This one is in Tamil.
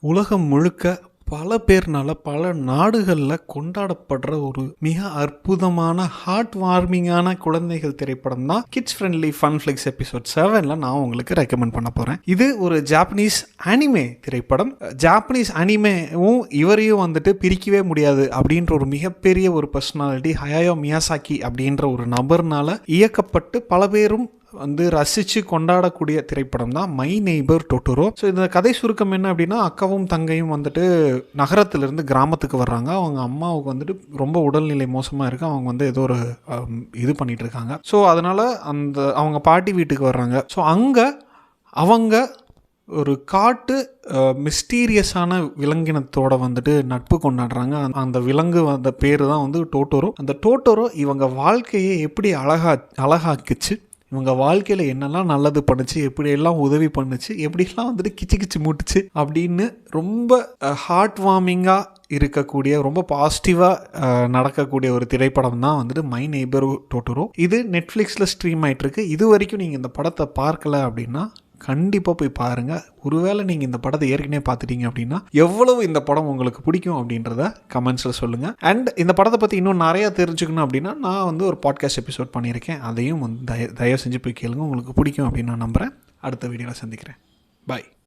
உலகம் முழுக்க பல பேர்னால பல நாடுகளில் கொண்டாடப்படுற ஒரு மிக அற்புதமான ஹார்ட் வார்மிங்கான குழந்தைகள் திரைப்படம் தான் kids friendly fun flicks episode 7ல் நான் உங்களுக்கு ரெக்கமெண்ட் பண்ண போகிறேன். இது ஒரு ஜாப்பனீஸ் அனிமே திரைப்படம். ஜாப்பனீஸ் அனிமேவும் இவரையும் வந்துட்டு பிரிக்கவே முடியாது அப்படின்ற ஒரு மிகப்பெரிய ஒரு பர்சனாலிட்டி ஹயாயோ மியாசாக்கி அப்படின்ற ஒரு நபர்னால இயக்கப்பட்டு பல பேரும் ரசித்து கொண்டாடக்கூடிய திரைப்படம் தான் மை நெய்பர் டோட்டோரோ. ஸோ இந்த கதை சுருக்கம் என்ன அப்படின்னா, அக்காவும் தங்கையும் நகரத்திலிருந்து கிராமத்துக்கு வர்றாங்க. அவங்க அம்மாவுக்கு ரொம்ப உடல்நிலை மோசமாக இருக்குது. அவங்க ஏதோ ஒரு இது பண்ணிகிட்டு இருக்காங்க. ஸோ அதனால் அவங்க பாட்டி வீட்டுக்கு வர்றாங்க. ஸோ அங்கே அவங்க ஒரு காட்டு மிஸ்டீரியஸான விலங்கினத்தோட நட்பு கொண்டாடுறாங்க. அந்த விலங்கு பேர் தான் டோட்டோரோ. அந்த டோட்டோரோ இவங்க வாழ்க்கையை எப்படி அழகாக்குச்சு, இவங்க வாழ்க்கையில் என்னெல்லாம் நல்லது பண்ணுச்சு, எப்படியெல்லாம் உதவி பண்ணுச்சு, எப்படிலாம் கிச்சு கிச்சு மூட்டுச்சு அப்படின்னு ரொம்ப ஹார்ட் வார்மிங்காக இருக்கக்கூடிய ரொம்ப பாசிட்டிவாக நடக்கக்கூடிய ஒரு திரைப்படம் தான் மை நெய்பர் டோட்டோரோ. இது நெட்ஃப்ளிக்ஸில் ஸ்ட்ரீம் ஆகிட்டுருக்கு. இது வரைக்கும் நீங்கள் இந்த படத்தை பார்க்கல அப்படின்னா கண்டிப்பாக போய் பாருங்கள். ஒருவேளை நீங்கள் இந்த படத்தை ஏற்கனவே பார்த்துட்டீங்க அப்படின்னா எவ்வளவு இந்த படம் உங்களுக்கு பிடிக்கும் அப்படின்றத கமெண்ட்ஸில் சொல்லுங்கள். அண்ட் இந்த படத்தை பற்றி இன்னும் நிறையா தெரிஞ்சுக்கணும் அப்படின்னா நான் ஒரு பாட்காஸ்ட் எபிசோட் பண்ணியிருக்கேன். அதையும் தயவு செஞ்சு போய் கேளுங்க. உங்களுக்கு பிடிக்கும் அப்படின்னு நான் நம்புகிறேன். அடுத்த வீடியோவில் சந்திக்கிறேன். பாய்.